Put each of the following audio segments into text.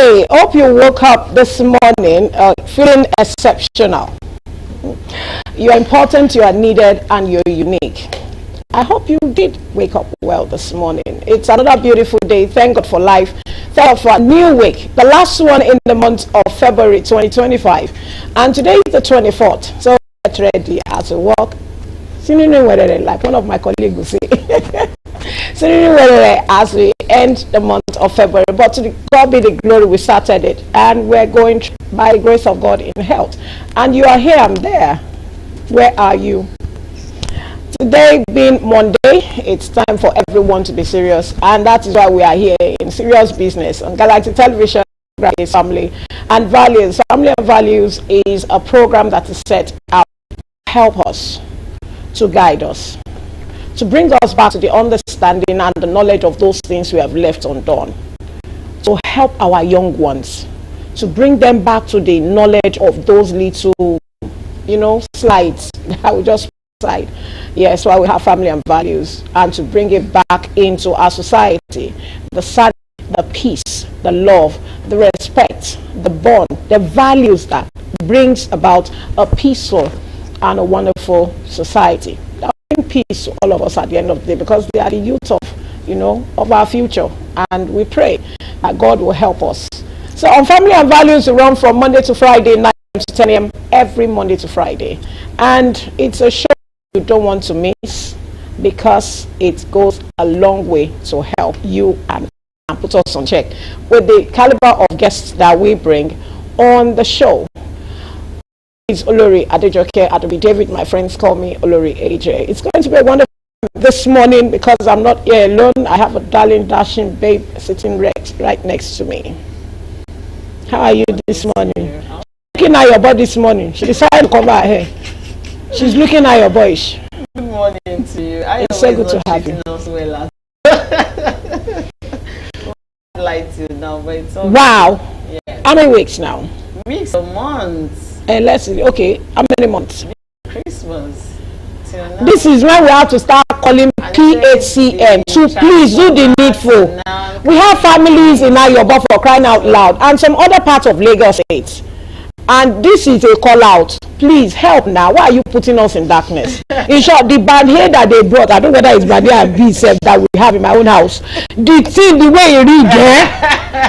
Okay, hope you woke up this morning feeling exceptional. You're important, you are needed, and you're unique. I hope you did wake up well this morning. It's another beautiful day. Thank God for life. Thank God for a new week. The last one in the month of February 2025. And today is the 24th. So get ready as we walk. Like one of my colleagues will say. As we end the month of February. But to God be the glory, we started it. And we're going by the grace of God in health. And you are here, I'm there. Where are you? Today being Monday, it's time for everyone to be serious, and that is why we are here in Serious Business on Galactic Television. Family and Values. Family and Values is a program that is set out to help us, to guide us, to bring us back to the understanding and the knowledge of those things we have left undone, to help our young ones, to bring them back to the knowledge of those little, slides that we just slide. Yes, why we have Family and Values, and to bring it back into our society, the sanity, the peace, the love, the respect, the bond, the values that brings about a peaceful and a wonderful society. That will bring peace to all of us at the end of the day, because they are the youth of our future, and we pray that God will help us. So on Family and Values, we run from Monday to Friday, 9 to 10 a.m. every Monday to Friday, and it's a show you don't want to miss, because it goes a long way to help you and put us on check with the caliber of guests that we bring on the show. It's Olori Adejoke Adobe David. My friends call me Olori AJ. It's going to be a wonderful this morning because I'm not here alone. I have a darling, dashing babe sitting right next to me. How are you this morning? Looking at your body this morning. She decided to cover her hair. She's looking at your boyish. Good morning to you. It's so good to have you. Well like you now, but it's okay. Wow. Yeah. How many weeks now? Weeks or months. Let's see. Okay. How many months? Christmas. Till now. This is when we have to start calling PHCN to please do the needful. We have families in Ayobo, for crying out loud, and some other parts of Lagos State. And this is a call out. Please help now. Why are you putting us in darkness? In short, the bad hair that they brought, I don't know whether it's bad hair and B7 that we have in my own house. The thing, the way it read,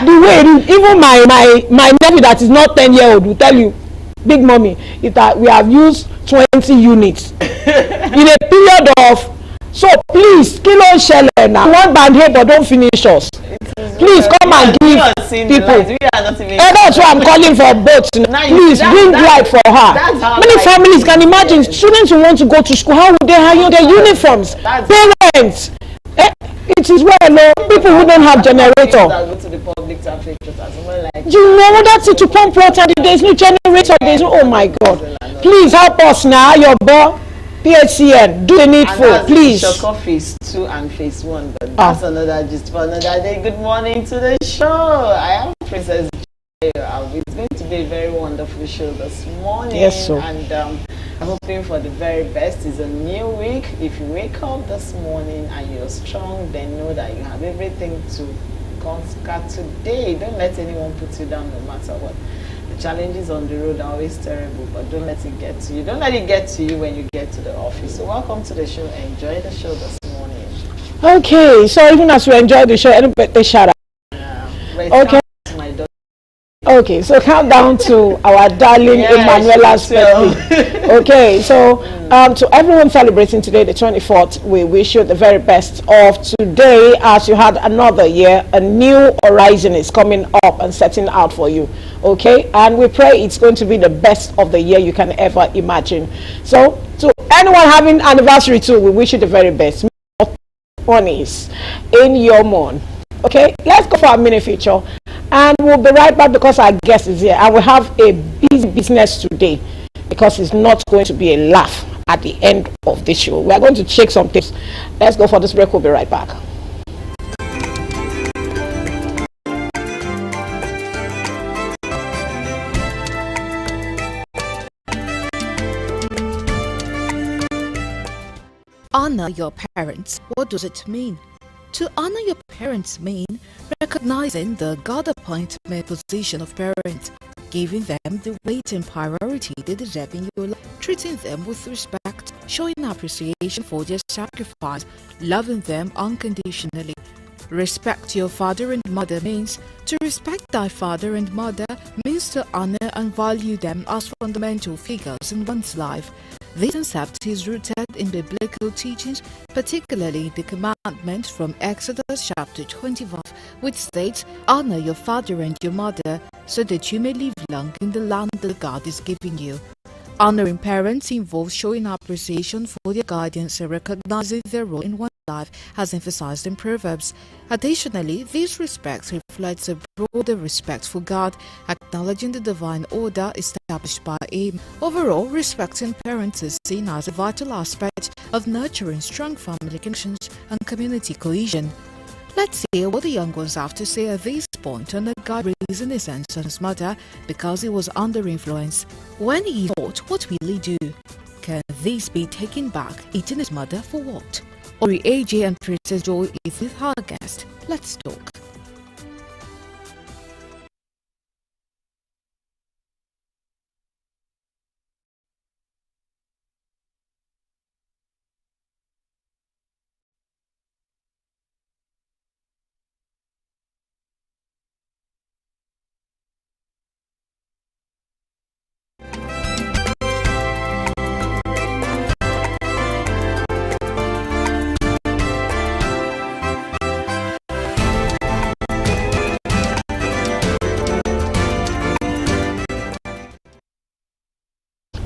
the way it read, even my nephew that is not 10-year-old will tell you, big mommy, that we have used 20 units in a period of. So please, kilo shell now. One band here, but don't finish us. Please come and give people. That's why I'm calling for both. Please bring light for her. Many families can imagine students who want to go to school. How would they hire their uniforms? Parents. It is well known. People who don't have generator. You know that's it, to pump water. There's no generator. Oh my God. Please help us now. Your boy. PHCN, do the needful, please. Shoko phase 2 and phase 1, but that's another just for another day. Good morning to the show. I am Princess J. It's going to be a very wonderful show this morning. Yes, sir. And I'm hoping for the very best. It's a new week. If you wake up this morning and you're strong, then know that you have everything to conquer today. Don't let anyone put you down no matter what. The challenges on the road are always terrible, but don't let it get to you. Don't let it get to you when you get to the office. So welcome to the show. Enjoy the show this morning. Okay, so even as we enjoy the show, anybody shout out? Yeah. Okay. Okay, so count down to our darling Emanuela's birthday. Okay, so to everyone celebrating today, the 24th, we wish you the very best of today. As you had another year, a new horizon is coming up and setting out for you. Okay, and we pray it's going to be the best of the year you can ever imagine. So to anyone having anniversary too, we wish you the very best. Monies in your moon. Okay, let's go for a mini feature. And we'll be right back because our guest is here. And we have a busy business today because it's not going to be a laugh at the end of this show. We are going to check some tips. Let's go for this break. We'll be right back. Honor your parents. What does it mean? To honor your parents mean recognizing the God-appointed position of parents, giving them the weight and priority they deserve in your life, treating them with respect, showing appreciation for their sacrifice, loving them unconditionally. Respect your father and mother means to respect thy father and mother means to honor and value them as fundamental figures in one's life. This concept is rooted in biblical teachings, particularly the commandment from Exodus chapter 25, which states, "Honor your father and your mother, so that you may live long in the land that God is giving you." Honoring parents involves showing appreciation for their guidance and recognizing their role in one's life, as emphasized in Proverbs. Additionally, this respect reflects a broader respect for God, acknowledging the divine order established by Him. Overall, respecting parents is seen as a vital aspect of nurturing strong family connections and community cohesion. Let's hear what the young ones have to say at this point on a guy raising his son and his mother because he was under influence. When he thought, what will he do? Can this be taken back, eating his mother for what? Ori AJ and Princess Joy is with her guest. Let's talk.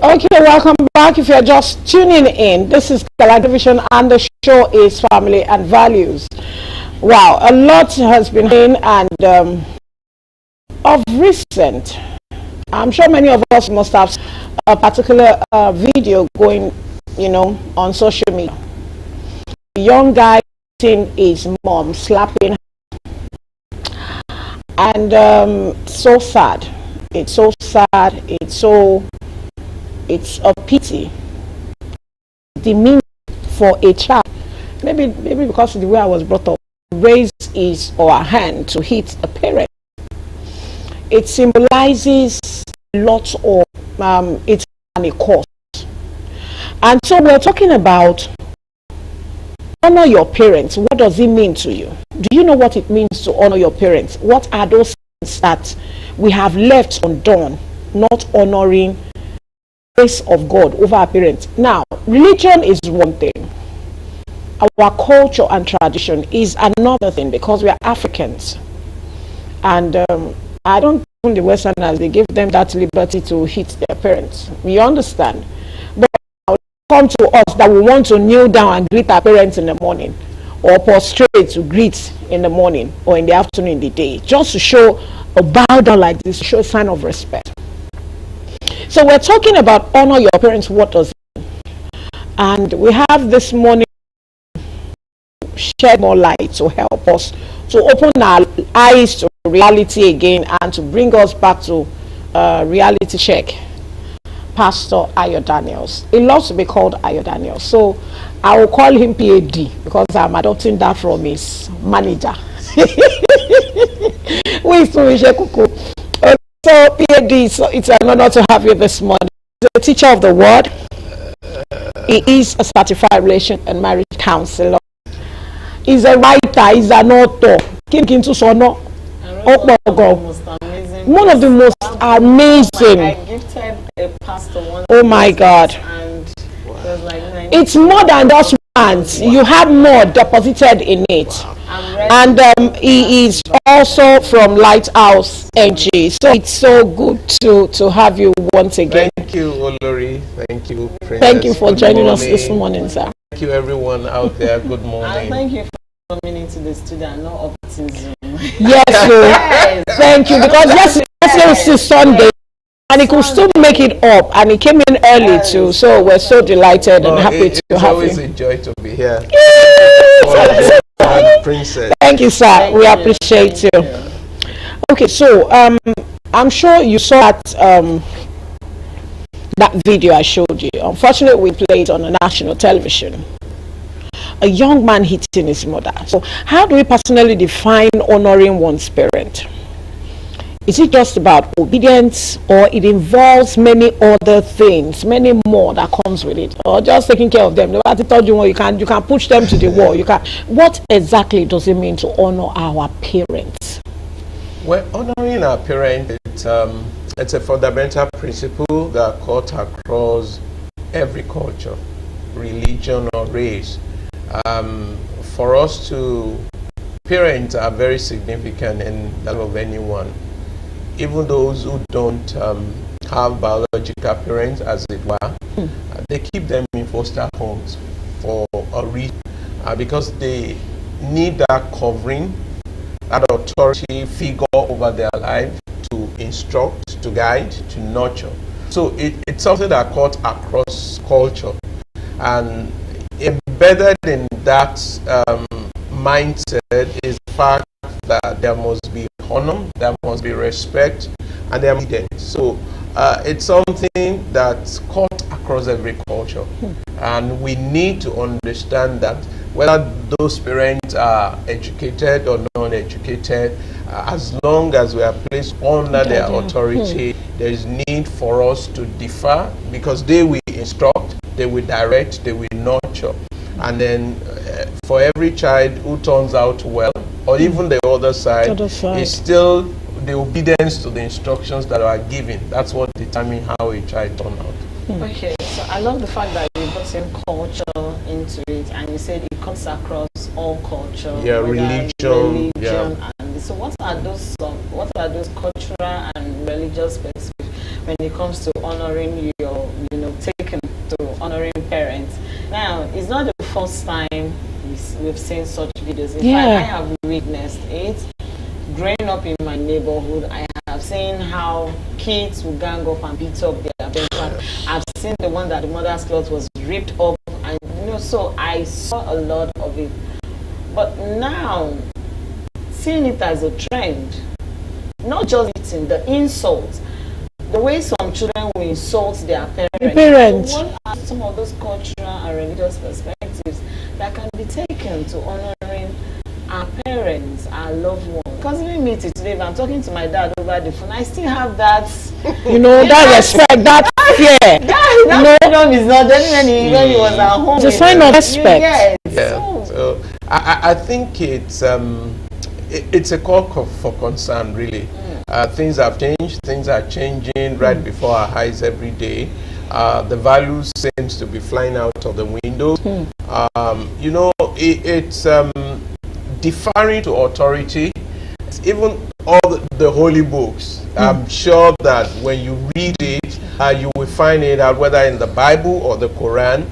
Okay, welcome back. If you're just tuning in, this is Gala Division and the show is Family and Values. Wow, a lot has been in and of recent, I'm sure many of us must have a particular video going, on social media. A young guy seeing his mom slapping her. And so sad. It's so sad. It's a pity. The meaning for a child, maybe because of the way I was brought up, raise his or her hand to hit a parent. It symbolizes lots of it's a cost. And so we're talking about honor your parents. What does it mean to you? Do you know what it means to honor your parents? What are those things that we have left undone, not honoring grace of God over our parents? Now, religion is one thing. Our culture and tradition is another thing because we are Africans. And I don't think the Westerners, they give them that liberty to hit their parents. We understand. But now come to us that we want to kneel down and greet our parents in the morning, or prostrate to greet in the morning or in the afternoon, in the day, just to show a bow down like this, to show a sign of respect. So we're talking about honor your parents. What does it mean? And we have this morning shed more light to help us to open our eyes to reality again and to bring us back to reality check. Pastor Ayo Daniels. He loves to be called Ayo Daniels. So I will call him PAD because I'm adopting that from his manager. So PAD, it's an honor to have you this morning. He's a teacher of the word. He is a certified relation and marriage counselor. He's a writer. He's an author. One of the most amazing. I gifted a pastor one. Oh my God! And was like, it's more than just once. You have more deposited in it. Wow. And he is also from Lighthouse NG. So it's so good to have you once again. Thank you, Olori. Thank you, Princess. Thank you for joining us this morning, sir. Thank you, everyone out there. Good morning. And thank you for coming into the studio and not opting Zoom. Yes, yes. Thank you. Because yesterday was Sunday. And he could still make it up, and he came in early too. So we're so delighted and happy to have him. It's always a joy to be here. Princess. Thank you, sir. We appreciate you. Okay, so I'm sure you saw that that video I showed you. Unfortunately, we played on a national television. a young man hitting his mother. So how do we personally define honoring one's parent? Is it just about obedience, or it involves many other things, many more that comes with it, or just taking care of them? Nobody told you you can push them to the wall. You can. What exactly does it mean to honor our parents? Well, honoring our parents, it's a fundamental principle that cuts across every culture, religion, or race. For us parents are very significant in the life of anyone. Even those who don't have biological parents, as it were, they keep them in foster homes for a reason, because they need that covering, that authority figure over their life to instruct, to guide, to nurture. So it's something that cuts across culture, and embedded in that mindset is the fact that there must be honor, there must be respect, and there must be obedience. So it's something that's cut across every culture, and we need to understand that whether those parents are educated or non-educated, as long as we are placed under their authority, there is need for us to differ, because they will instruct, they will direct, they will nurture. And then for every child who turns out well, or even the other side, is still the obedience to the instructions that are given. That's what determines how a child turns out. Okay, so I love the fact that you brought in culture into it, and you said it cuts across all culture. Yeah, religion. And so what are those cultural and religious specifics when it comes to honoring your, taken to honoring parents? Now, it's not the first time we've seen such videos. In fact, I have witnessed it. Growing up in my neighborhood, I have seen how kids will gang up and beat up their parents. I've seen the one that the mother's clothes was ripped up, and so I saw a lot of it. But now, seeing it as a trend, not just eating, the insults, the way some children will insult their parents. So what are some of those cultural and religious perspectives that can be taken to honoring our parents, our loved ones? Because even me today, if I'm talking to my dad over the phone, I still have that, that respect, that fear. That freedom is not there when he was at home. It's a sign of respect. So I think it's a call for concern, really. Things have changed, things are changing right before our eyes every day. The values seems to be flying out of the window. It's deferring to authority. Even all the holy books, I'm sure that when you read it, you will find it out, whether in the Bible or the Quran,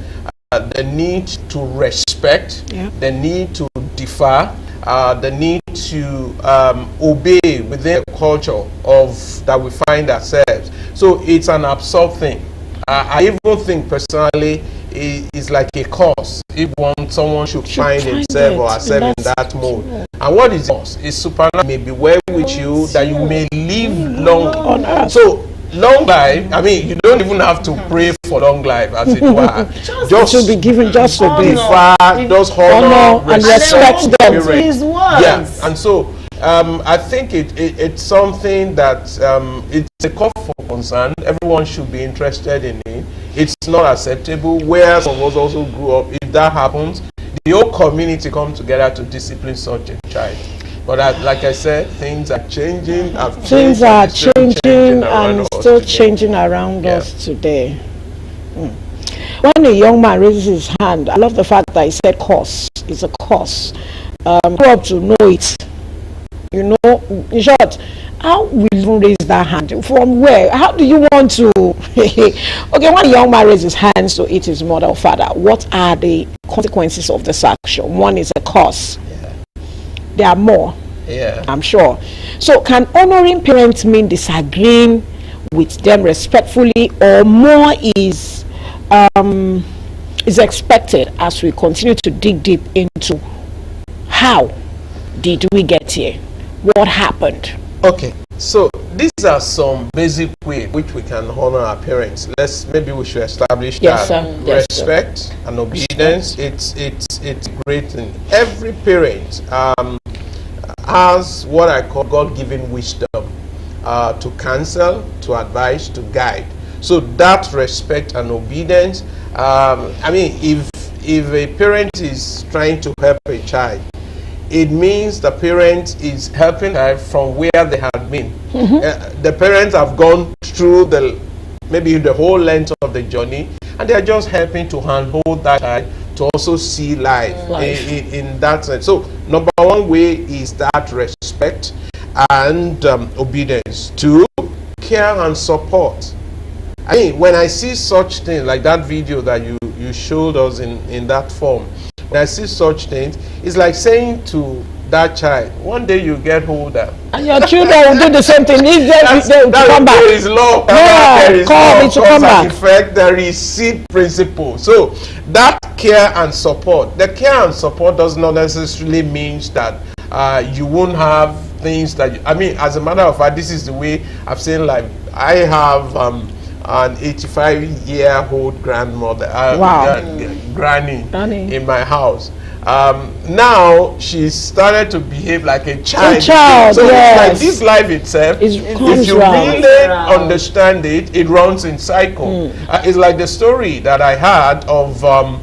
the need to respect, the need to defer, the need to obey within the culture that we find ourselves. So it's an absurd thing. I even think personally it's like a curse if someone should find himself or herself in that mode. And what is it? It's supernatural. May be well with you, that you may live long on earth. So long life, I mean, you don't even have to pray for long life, as it were. Just to be given, just to be just honor and respect them. His words. Yeah, and so I think it's something that it's a call for concern. Everyone should be interested in it. It's not acceptable. Where some of us also grew up, if that happens, the whole community comes together to discipline such a child. But like I said, things are changing. Things are changing and still changing around us today. When a young man raises his hand, I love the fact that he said curse. It's a curse. Grow up to know it. In short, how will you raise that hand? From where? How do you want to? Okay, when a young man raises his hands to eat his mother or father, what are the consequences of this action? One is a curse. There are more. I'm sure. So can honoring parents mean disagreeing with them respectfully, or more is expected as we continue to dig deep into how did we get here? What happened? Okay, so these are some basic ways which we can honor our parents. Maybe we should establish Yes, that. sir. Yes, sir. Respect and obedience. It's great thing. Every parent has what I call God-given wisdom to counsel, to advise, to guide. So that respect and obedience. I mean, if a parent is trying to help a child, it means the parent is helping her from where they had been. The parents have gone through maybe the whole length of the journey, and they are just helping to handhold that child to also see life in that sense. So number one way is that respect and obedience. Two, care and support. I mean, when I see such things like that video that you showed us in that form, when I see such things, it's like saying to that child, one day you get older. And your children will do the same thing. If they will come back. There is law. Yeah, there is come, law, it will come back. Effect, there is seed principle. So that care and support. The care and support does not necessarily mean that you won't have things that I mean, as a matter of fact, this is the way I've seen life. I have an 85-year-old grandmother, granny in my house. Now she started to behave like a child. So yes. like this life itself, if you really understand it, it runs in cycle. It's like the story that I had of a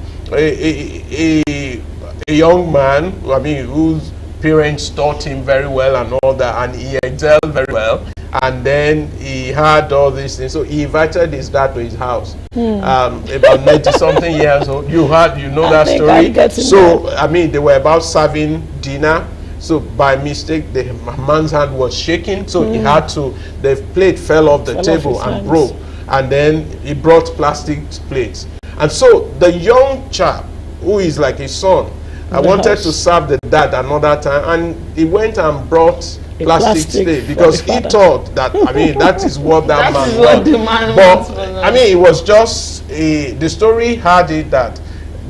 young man, I mean, whose parents taught him very well and all that, and he excelled very well. And then he had all these things. So he invited his dad to his house. About 90-something years old. You know that story. So, I mean, they were about serving dinner. So, by mistake, the man's hand was shaking. So, he had to, the plate fell off the table and broke. And then he brought plastic plates. And so, the young chap, who is like his son, I wanted to serve the dad another time. And he went and brought plastic plate because he thought that, I mean, that is what that man wants. But I mean, it was just the story had it that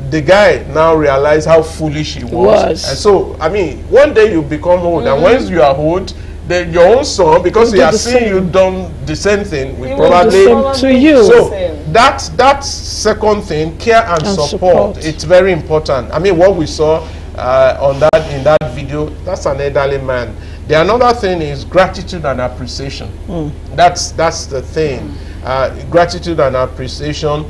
the guy now realized how foolish he was. And so, I mean, one day you become old, and once you are old, your own son, because he has seen you done the same thing, will probably to you. So that second thing, care and support, it's very important. I mean, what we saw in that video, that's an elderly man. The another thing is gratitude and appreciation. That's the thing. Gratitude and appreciation.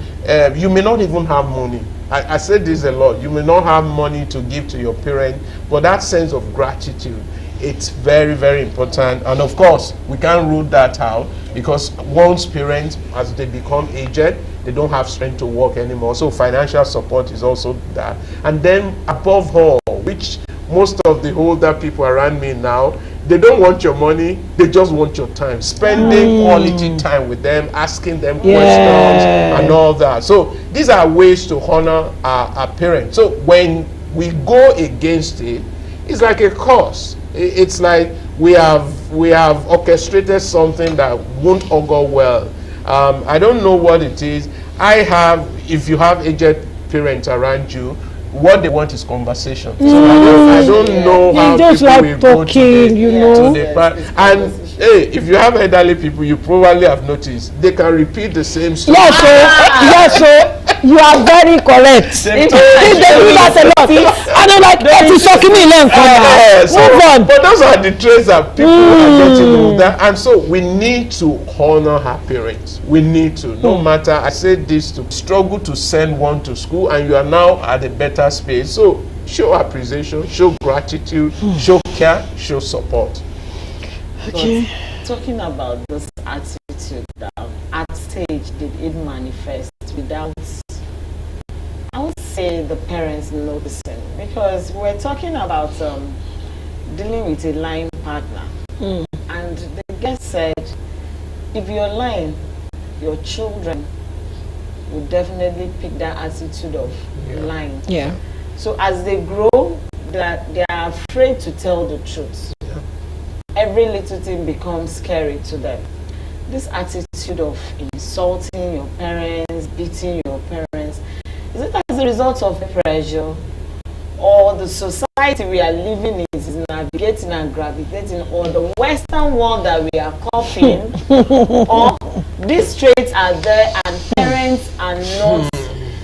You may not even have money. I said this a lot. You may not have money to give to your parent, but that sense of gratitude, it's very, very important. And of course, we can't rule that out because once parents, as they become aged, they don't have strength to work anymore. So financial support is also that. And then above all, which most of the older people around me now, they don't want your money, they just want your time. Spending quality time with them, asking them questions and all that. So these are ways to honor our parents. So when we go against it, it's like a curse. It's like we have orchestrated something that won't augur well. I don't know what it is. If you have aged parents around you, what they want is conversation. So I don't know how just people like will talking, go to the and hey, if you have elderly people, you probably have noticed they can repeat the same story. Yes, so you are very correct. They do that a lot. And they're like, that is sucking me move on. But those are the traits that people are getting older. And so we need to honor our parents. We need to. No matter, I said this, to struggle to send one to school and you are now at a better space. So show appreciation, show gratitude, show care, show support. Okay. But talking about this attitude, at stage did it manifest without, I would say, the parents noticing? Because we're talking about dealing with a lying partner. And the guest said, if you're lying, your children will definitely pick that attitude of lying. Yeah. So as they grow, they are afraid to tell the truth. Every little thing becomes scary to them. This attitude of insulting your parents, beating your parents, is it as a result of pressure, or the society society we are living in is navigating and gravitating on the Western world that we are copying, or these traits are there and parents are not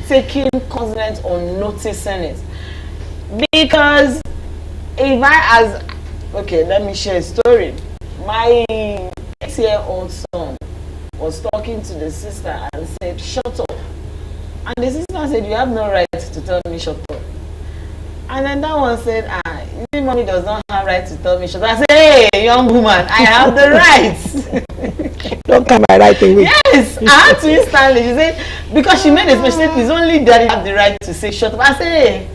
taking cognizance or noticing it. Because if okay, let me share a story. My 8-year-old son was talking to the sister and said, "Shut up." And the sister said, "You have no right to tell me shut up." And then that one said, mommy does not have right to tell me shut up. I said, "Hey, young woman, I have the right." Don't come my right away. Yes, I had to instantly. She said, because she made a mistake, it's only daddy have the right to say shut up. I said, "Hey,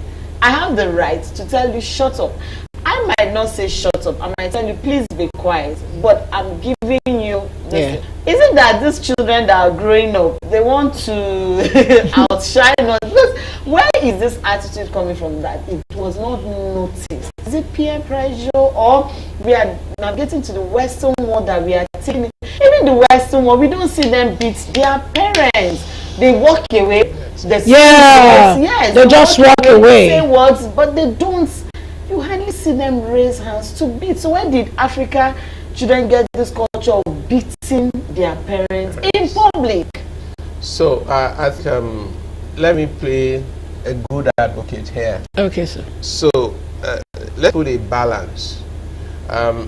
I have the right to tell you shut up." I might not say shut up. I might tell you, please be quiet. But I'm giving you this. Yeah. Is it that these children that are growing up, they want to outshine us? Because where is this attitude coming from that it was not noticed? Is it peer pressure, or we are navigating to the Western world that we are taking? Even the Western world, we don't see them beat their parents. They walk away. Yes, they just walk away. Say words, but they don't. You hardly see them raise hands to beat. So where did Africa children get this culture of beating their parents in public? So let me play a good advocate here. Okay, sir. So let's put a balance.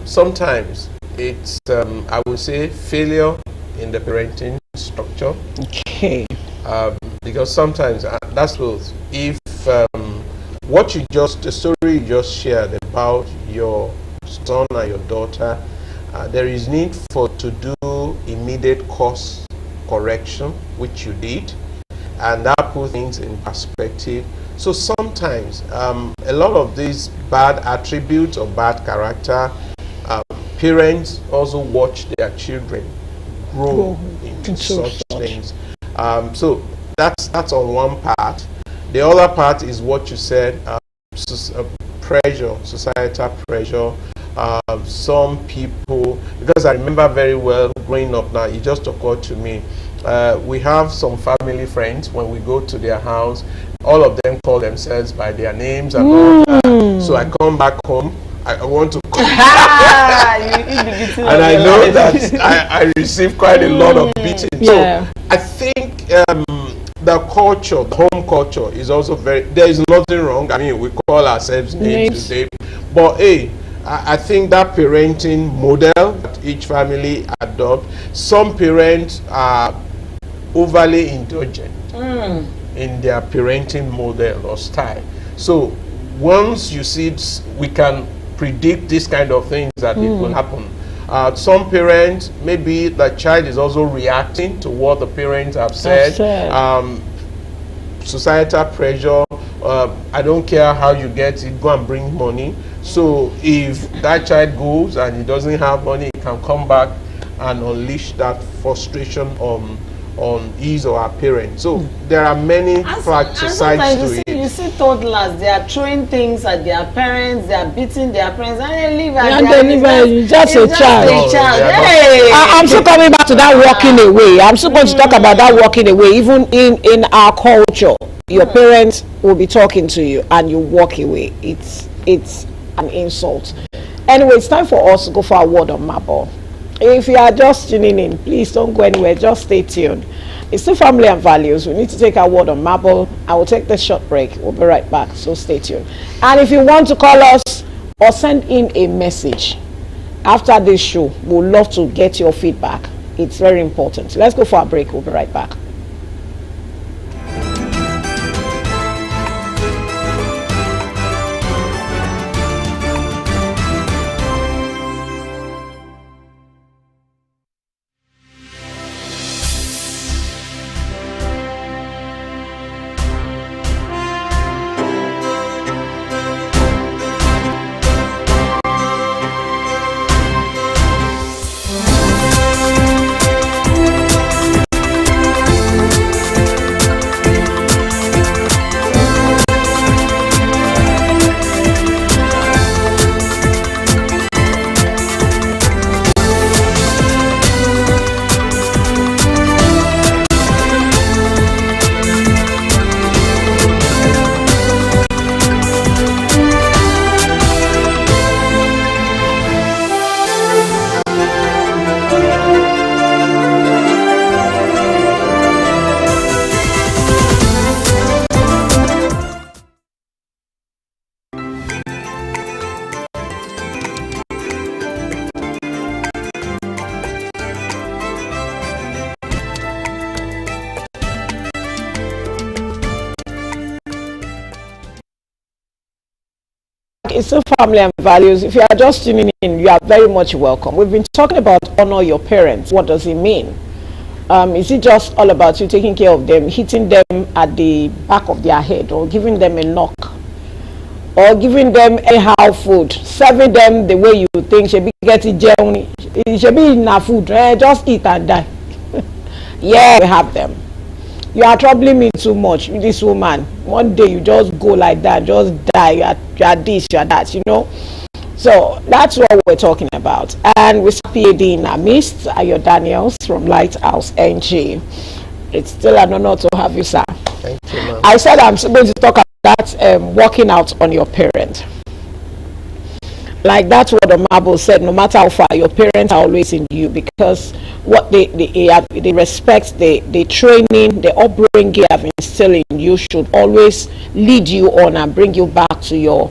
Sometimes it's I would say failure in the parenting structure. Okay. Because sometimes that's both. If the story you just shared about your son and your daughter, there is need to do immediate course correction, which you did, and that puts things in perspective. So sometimes a lot of these bad attributes or bad character, parents also watch their children grow into such things. So that's on one part. The other part is what you said, pressure, societal pressure. Some people, because I remember very well growing up now, it just occurred to me, we have some family friends, when we go to their house, all of them call themselves by their names and all that. So I come back home, I want to call and I know that I receive quite a lot of beating. Yeah. So I think the culture, the home culture is also there is nothing wrong. I mean, we call ourselves names today, but hey, I think that parenting model that each family adopt, some parents are overly indulgent in their parenting model or style. So once you see we can predict this kind of things that it will happen. Some parents, maybe the child is also reacting to what the parents have said. Societal pressure, I don't care how you get it, go and bring money. So if that child goes and he doesn't have money, he can come back and unleash that frustration on his or her parents. So there are many sides to it. You see toddlers, they are throwing things at their parents, they are beating their parents, and they leave just a child. Hey. I'm still coming back to that walking away. I'm still going to talk about that walking away. Even in our culture, your parents will be talking to you and you walk away. It's an insult. Anyway, it's time for us to go for a word on Marble. If you are just tuning in, please don't go anywhere, just stay tuned. It's still family and values. We need to take our word on Marble. I will take this short break. We'll be right back, so stay tuned. And if you want to call us or send in a message after this show, we'd love to get your feedback. It's very important. Let's go for a break. We'll be right back. It's still family and values. If you are just tuning in, you are very much welcome. We've been talking about honor your parents. What does it mean? Is it just all about you taking care of them, hitting them at the back of their head, or giving them a knock, or giving them anyhow food, serving them the way you think should be getting journey? It should be enough food. Just eat and die. Yeah, we have them. You are troubling me too much, this woman. One day you just go like that, just die. You are this, you are that, you know. So that's what we're talking about. And with PAD in our midst, Ayo Daniels from Lighthouse NG. It's still an honor to have you, sir. Thank you, ma'am. I said I'm going to talk about working out on your parent. Like that's what the Bible said, no matter how far, your parents are always in you, because what they respect, the training, the upbringing they have instilled in you should always lead you on and bring you back to your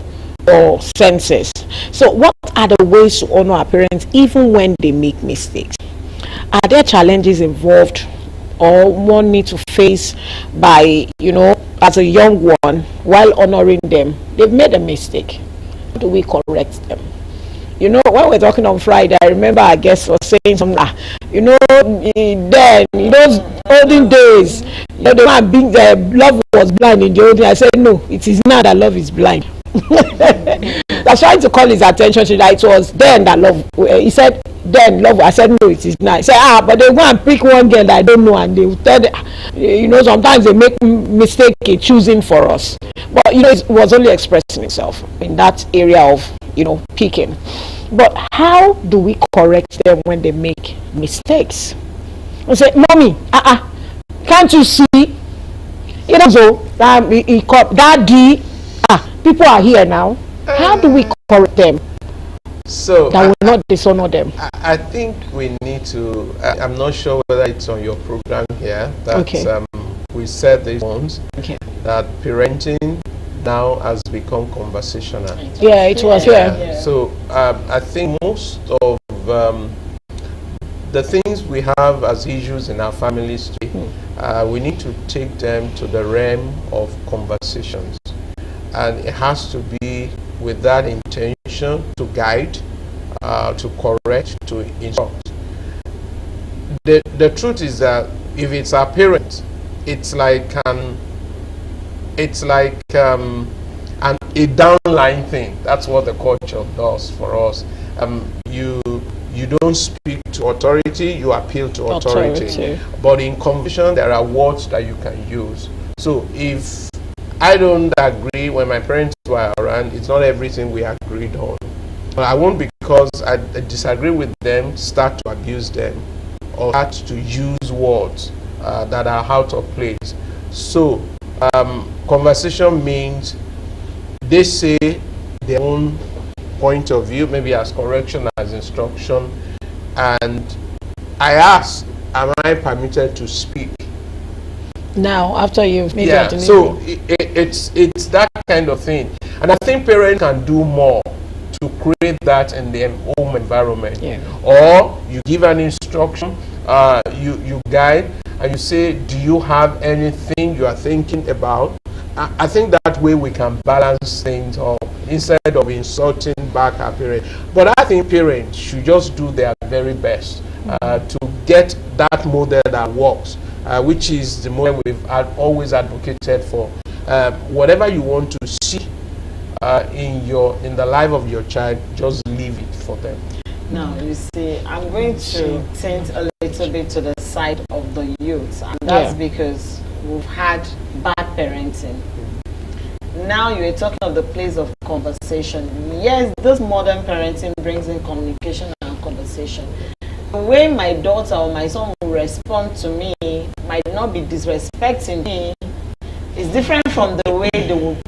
senses. So what are the ways to honor our parents even when they make mistakes? Are there challenges involved or one need to face by, you know, as a young one while honoring them? They've made a mistake. How do we correct them? You know, when we're talking on Friday, I remember our guest was saying something, you know, then in those olden days, you know, the one being the love was blind in the old days. I said, no, it is now that love is blind. That's trying to call his attention to that. It was then that love. He said, then love. I said, no, it is not. He said, but they go and pick one girl that I don't know, and they will tell, you know, sometimes they make mistake in choosing for us. But you know, it was only expressing itself in that area of, you know, picking. But how do we correct them when they make mistakes? I say, mommy, can't you see? You know, so daddy, people are here now. How do we correct them So that will not dishonor them? I think we need to. I'm not sure whether it's on your program here. That, okay. We said this once. Okay. That parenting now has become conversational. Yeah, it was here. Yeah. So I think most of the things we have as issues in our families today, we need to take them to the realm of conversations, and it has to be with that intention to guide, to correct, to instruct. The truth is that if it's our parents, it's like a downline thing. That's what the culture does for us. You don't speak to authority, you appeal to authority. But in conversation, there are words that you can use. So if I don't agree when my parents were around, it's not everything we agreed on. But I won't, because I disagree with them, start to abuse them or start to use words that are out of place. So conversation means they say their own point of view, maybe as correction, as instruction, and I ask, am I permitted to speak? Now, after you've made Yeah, that so it's that kind of thing. And I think parents can do more to create that in their home environment. Yeah. Or you give an instruction, you guide, and you say, do you have anything you are thinking about? I think that way we can balance things up instead of insulting back our parents. But I think parents should just do their very best to get that model that works, which is the model we've always advocated for. Whatever you want to see in the life of your child, just leave it for them. Now, you see, I'm going to tint a little bit to the side of the youth, and that's because we've had bad parenting. Now you're talking of the place of conversation. Yes, this modern parenting brings in communication and conversation. The way my daughter or my son will respond to me might not be disrespecting me. It's different from the way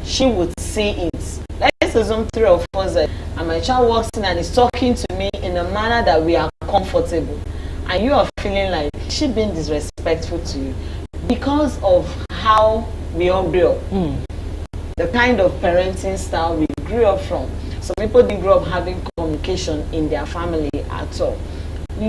she would see it. Let's assume three of us and my child walks in and is talking to me in a manner that we are comfortable, and you are feeling like she being disrespectful to you because of how we all grew up. The kind of parenting style we grew up from. So people didn't grow up having communication in their family at all.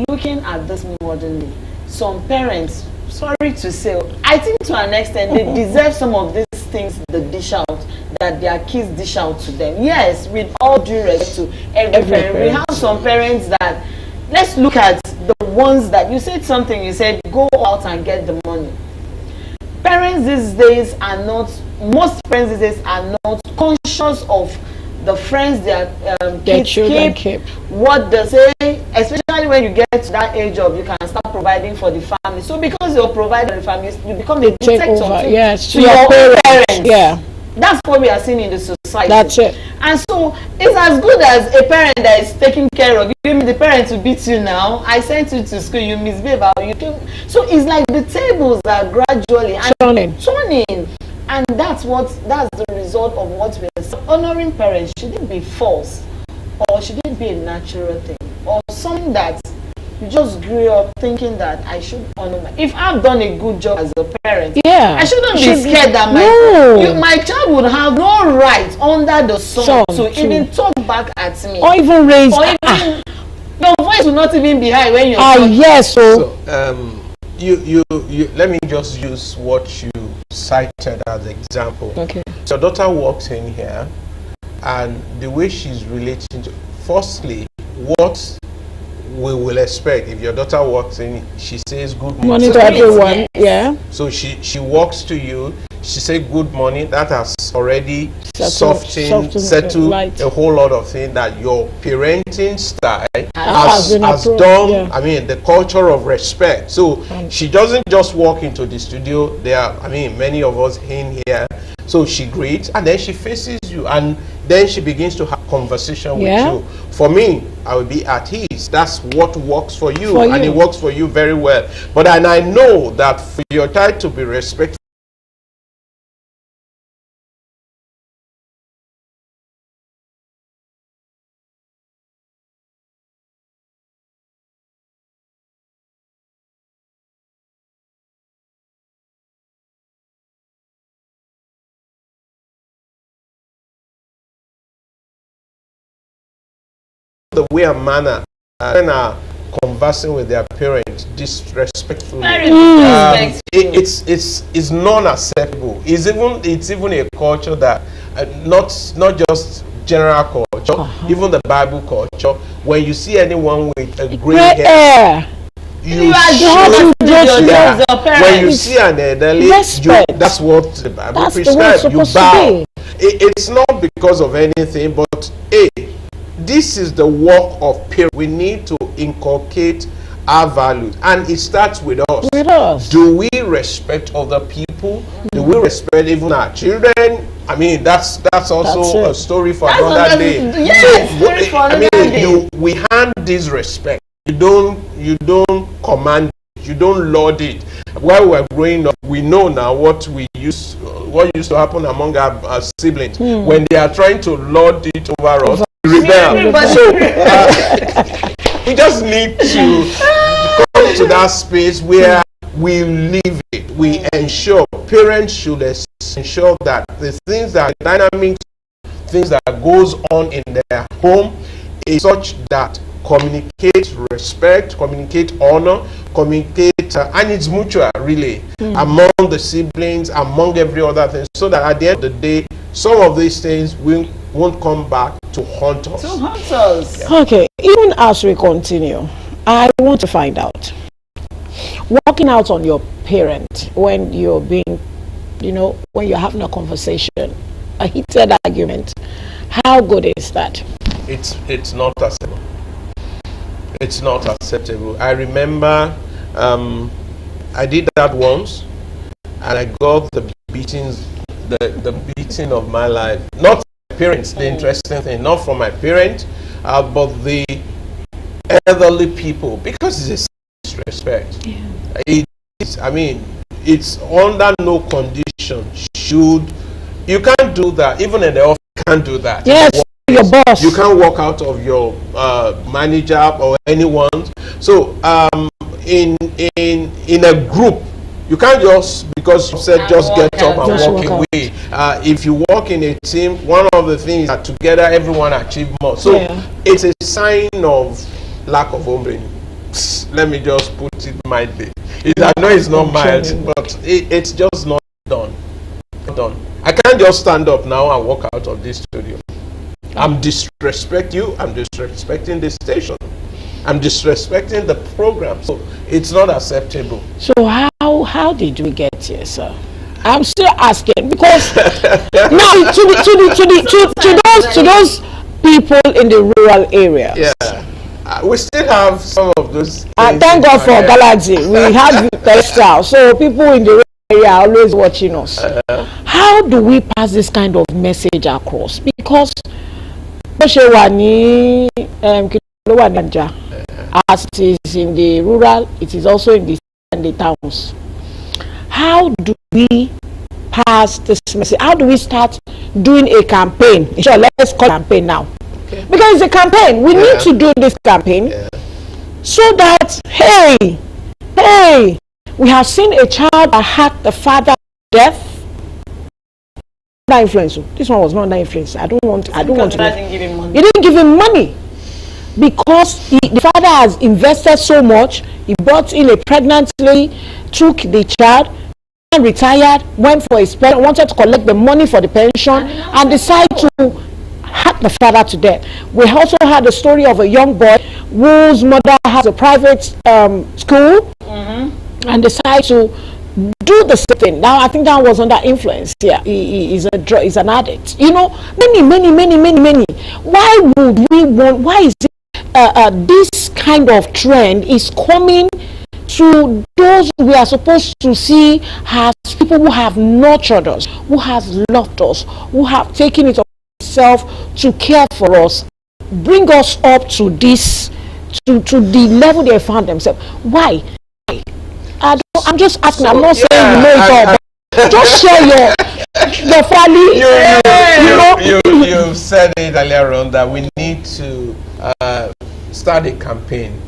Looking at this modern day, some parents, sorry to say, I think to an extent they deserve some of these things they dish out that that their kids dish out to them. Yes, with all due respect to every parent, we have some parents that, let's look at the ones that, you said something, you said go out and get the money. Parents these days are not, most parents these days are not conscious of the friends their kids keep, what they say, especially when you get to that age of you can start providing for the family. So because you're providing for the family, you become a protector to your parents. Yeah. That's what we are seeing in the society. That's it. And so it's as good as a parent that is taking care of you. The parent to beat you now. I sent you to school, you misbehave, you came. So it's like the tables are gradually turning. And that's the result of what we're saying. Honoring parents shouldn't be false, or shouldn't be a natural thing, or something that you just grew up thinking that I should honor my. If I've done a good job as a parent, I shouldn't be scared that my child would have no right under the sun to even talk back at me, or even raise. Or even your voice will not even be high when you're talking. Yes. So you let me just use what you cited as example. Okay. So daughter walks in here, and the way she's relating to, firstly, what we will expect if your daughter walks in, she says good morning to everyone. Yeah. So she walks to you, she says good morning. That has already settled a whole lot of things that your parenting style has done. Yeah. I mean, the culture of respect. So she doesn't just walk into the studio. There are, I mean, many of us in here. So she greets, and then she faces you, and then she begins to have conversation with you. For me, I will be at ease. That's what works for you, and it works for you very well. But and I know that for your child to be respectful, the way and manner when are conversing with their parents disrespectfully, it's non-acceptable. It's even a culture that not just general culture, even the Bible culture. When you see anyone with a gray hair, you when you see an elderly, that's what the Bible prescribes. You bow. It's not because of anything, but this is the work of parents. We need to inculcate our values, and it starts with us. Do we respect other people? Do we respect even our children? I mean, that's also a story for another day. We hand this respect. You don't command it. You don't laud it. While we're growing up, we know now what used to happen among our siblings when they are trying to lord it over us. Rebel. So we just need to come to that space where we live it. We ensure, parents should ensure that the things that dynamic things that goes on in their home is such that communicate respect, communicate honor, communicate and it's mutual really among the siblings, among every other thing, so that at the end of the day some of these things won't come back to haunt us. Yeah. Okay, even as we continue, I want to find out, walking out on your parent when you're being, when you're having a conversation, a heated argument, how good is that? It's not acceptable. It's not acceptable. I remember I did that once, and I got the beatings, the beating of my life. Not my parents, the interesting thing, not from my parents, but the elderly people, because it's a disrespect. I mean, it's under no condition you can't do that. Even in the office, you can't do that. Yes. Your boss. You can't walk out of your manager or anyone. So in a group, you can't just, because you said just get up and walk away. If you work in a team, one of the things that together everyone achieve more. So it's a sign of lack of homebraining. Let me just put it mildly. I know it's not mild, but it's just not done. I can't just stand up now and walk out of this studio. I'm disrespecting you, I'm disrespecting the station, I'm disrespecting the program. So it's not acceptable. So how did we get here, sir? I'm still asking, because now to those people in the rural areas. Yeah, we still have some of those. Thank God for Galaxy. We have Tesla, so people in the rural area are always watching us. How do we pass this kind of message across? Because as it is in the rural, it is also in the towns. How do we pass this message? How do we start doing a campaign? Sure, let's call it a campaign now. Okay. Because it's a campaign. We need to do this campaign so that, hey, we have seen a child that had the father death. Influence. This one was not that influence. I don't want to. Didn't give him money. He didn't give him money because the father has invested so much. He brought in a pregnant lady, took the child, and retired, went for his pension, wanted to collect the money for the pension, and decided to hack the father to death. We also had a story of a young boy whose mother has a private school, and decided to do the same thing. Now I think that was under influence. Yeah, he's an addict. You know, many. Why would we want? Why is it this kind of trend is coming to those we are supposed to see as people who have nurtured us, who have loved us, who have taken it upon themselves to care for us, bring us up to this, to the level they found themselves? Why? I'm just asking. I'm not saying you know it all, but just share your family. You said it earlier on that we need to start a campaign,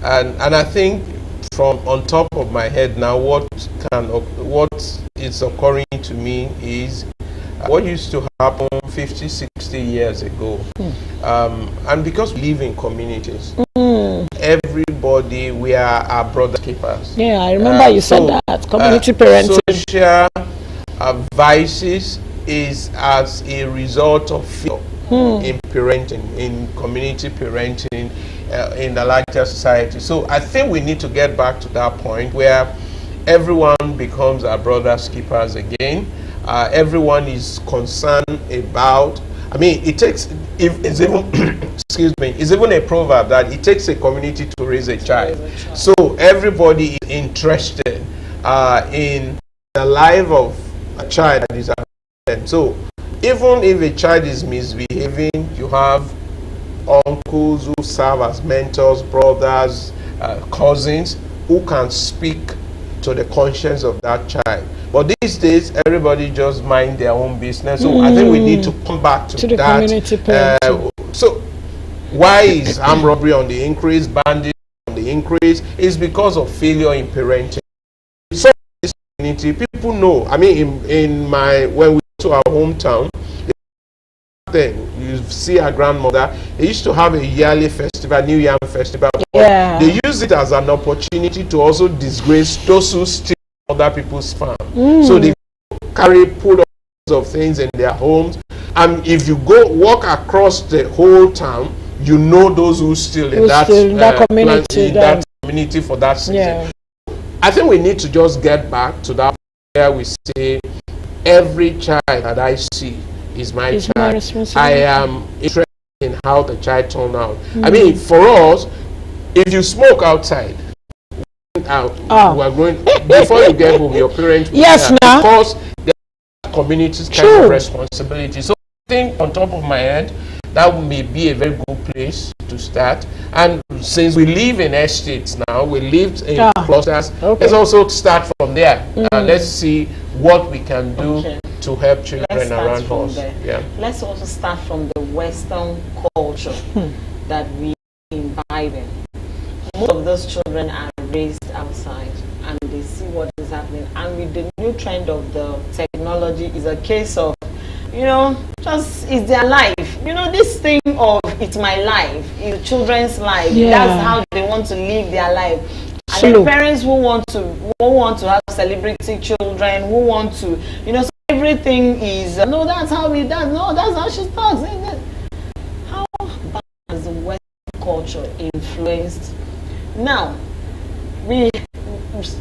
and I think from on top of my head now, what is occurring to me is what used to happen 50, 60 years ago, and because we live in communities. Everybody, we are our brother keepers. Yeah, I remember you said that. Community parenting. Social vices is as a result of fear in parenting, in community parenting, in the larger society. So I think we need to get back to that point where everyone becomes our brother's keepers again. Everyone is concerned about. I mean, it takes, if it's even, excuse me, it's even a proverb that it takes a community to raise a child. So everybody is interested in the life of a child that is affected. So even if a child is misbehaving, you have uncles who serve as mentors, brothers, cousins, who can speak to the conscience of that child. But these days, everybody just mind their own business. So I think we need to come back to the that. Community parenting. So why is armed robbery on the increase, bandits on the increase? It's because of failure in parenting. So this community, people know. I mean, when we go to our hometown, you see our grandmother, they used to have a yearly festival, New Yam Festival. Yeah. They use it as an opportunity to also disgrace those who steal other people's farm. So they put all sorts of things in their homes, and if you go walk across the whole town, you know those who steal in that community for that season. Yeah. I think we need to just get back to that where we say every child that I see is my child. I am interested in how the child turned out. I mean, for us, if you smoke outside, out, we are going before you get home, your parents will because the community's kind of responsibility. So I think on top of my head, that may be a very good place to start. And since we live in estates now, we live in clusters, let's also start from there. Let's see what we can do to help children around us. Yeah. Let's also start from the Western culture that we imbibe in. Most of those children are raised outside and they see what is happening. And with the new trend of the technology, is a case of, just it's their life. This thing of it's my life, it's children's life. Yeah. That's how they want to live their life. And the parents who want to have celebrity children, who want to, so everything is, no, that's how we does, no, that's how she talks. How has the Western culture influenced? Now, we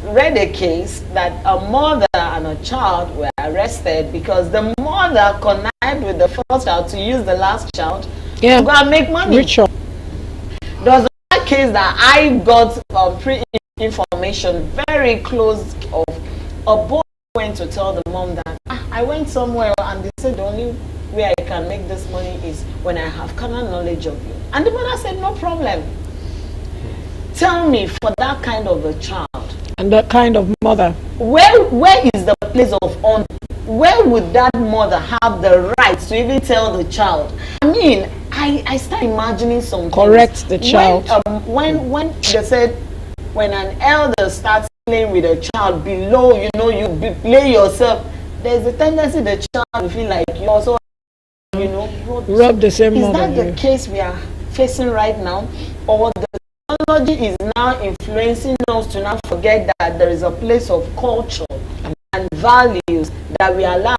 read a case that a mother and a child were arrested because the mother connived with the first child to use the last child to go and make money. Ritual. There was a case that I got pre-information very close of. A boy went to tell the mom that I went somewhere and they said the only way I can make this money is when I have carnal knowledge of you. And the mother said, no problem. Tell me, for that kind of a child and that kind of mother, where is the place of honor? Where would that mother have the right to even tell the child? I mean, I start imagining some correct things. The child. When they said, when an elder starts playing with a child below, you know, you play yourself, there's a tendency the child will feel like you also, you know, rub the same mother. Is that the case we are facing right now? Or the technology is now influencing us to now forget that there is a place of culture and values that we allow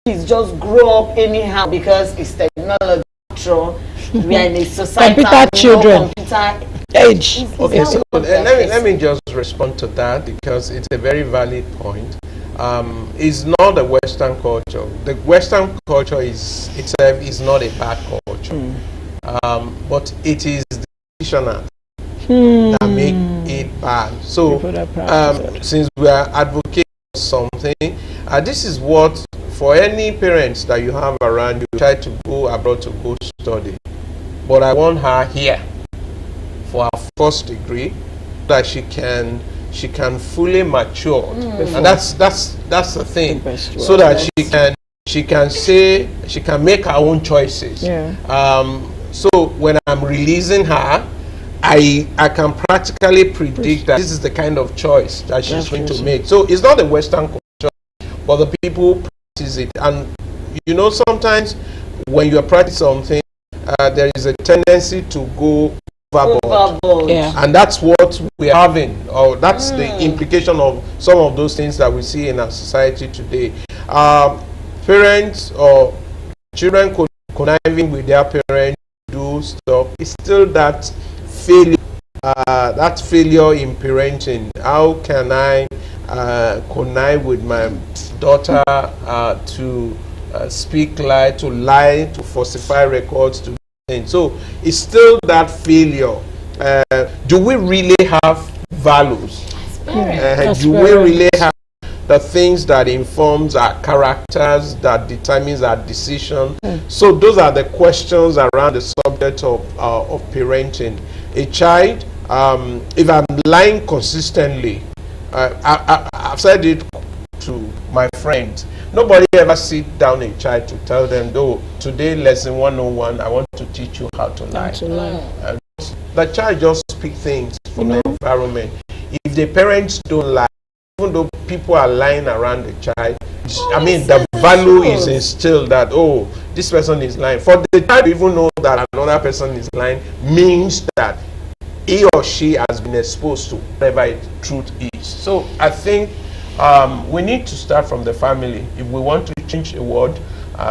kids just grow up anyhow because it's technology. We are in a society computer children. Computer age. Okay, so let me just respond to that because it's a very valid point. It's not the Western culture. The Western culture itself is not a bad culture, but it is the traditional that make it bad. So since we are advocating for something, this is what, for any parents that you have around, you try to go abroad to go study, but I want her here for her first degree, that she can fully mature, and that's the thing, so that she can make her own choices. So when I'm releasing her, I can practically predict that this is the kind of choice that she's going to make. So it's not the Western culture, but the people who practice it. And you know, sometimes when you are practicing something, there is a tendency to go overboard. And that's what we're having, or that's the implication of some of those things that we see in our society today. Parents or children conniving with their parents to do stuff, it's still that failure, in parenting. How can I connive with my daughter to speak lie, to falsify records, to things? So it's still that failure. Do we really have values? Do we really have the things that informs our characters, that determines our decision? So those are the questions around the subject of parenting. A child, if I'm lying consistently, I've said it to my friends, nobody ever sit down a child to tell them, though, today lesson 101, I want to teach you how to lie. The child just speak things from the environment. If the parents don't lie, even though people are lying around the child, I mean, the value is instilled that, oh, this person is lying. For the child to even know that another person is lying means that he or she has been exposed to whatever the truth is. So I think we need to start from the family. If we want to change the world,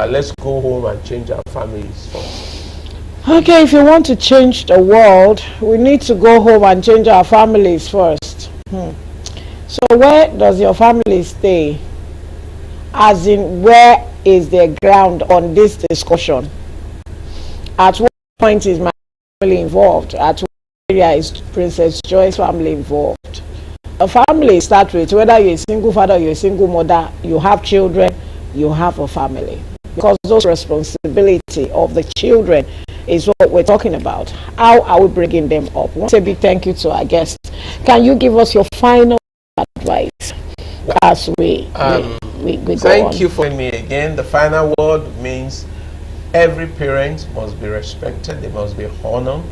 let's go home and change our families first. Okay, if you want to change the world, we need to go home and change our families first. So where does your family stay? As in, where is their ground on this discussion? At what point is my family involved? At what area is Princess Joy's family involved? A family starts with, whether you're a single father, you're a single mother, you have children, you have a family. Because those responsibility of the children is what we're talking about. How are we bringing them up? Once a big thank you to our guests. Can you give us your final advice as we go Thank on? you for me again. The final word means every parent must be respected, they must be honored,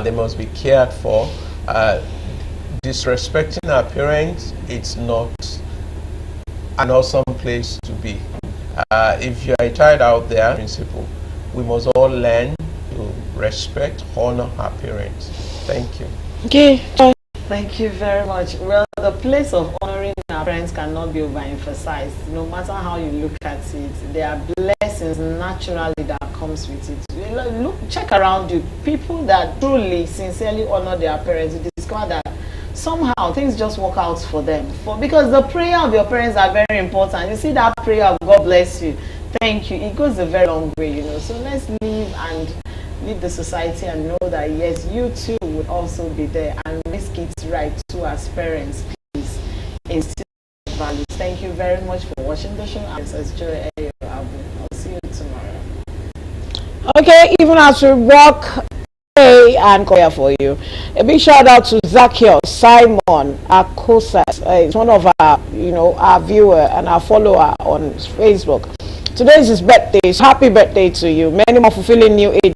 they must be cared for. Disrespecting our parents, it's not an awesome place to be. If you're a child out there, principle, we must all learn to respect, honor our parents. Thank you. Okay. Thank you very much. Well, the place of honoring our our parents cannot be overemphasized. No matter how you look at it, there are blessings naturally that comes with it. Look, check around you. People that truly, sincerely honor their parents, you discover that somehow things just work out for them. Because the prayer of your parents are very important. You see that prayer of God bless you, thank you, it goes a very long way, you know. So let's live and lead the society and know that yes, you too would also be there, and risk it right too as parents. Please instill values. Thank you very much for watching the show. I'm Joy. I'll see you tomorrow. Okay, even as we walk and care for you, a big shout out to Zacchaeus Simon, our co-star. He's one of our, our viewer and our follower on Facebook. Today is his birthday, so happy birthday to you. Many more fulfilling new age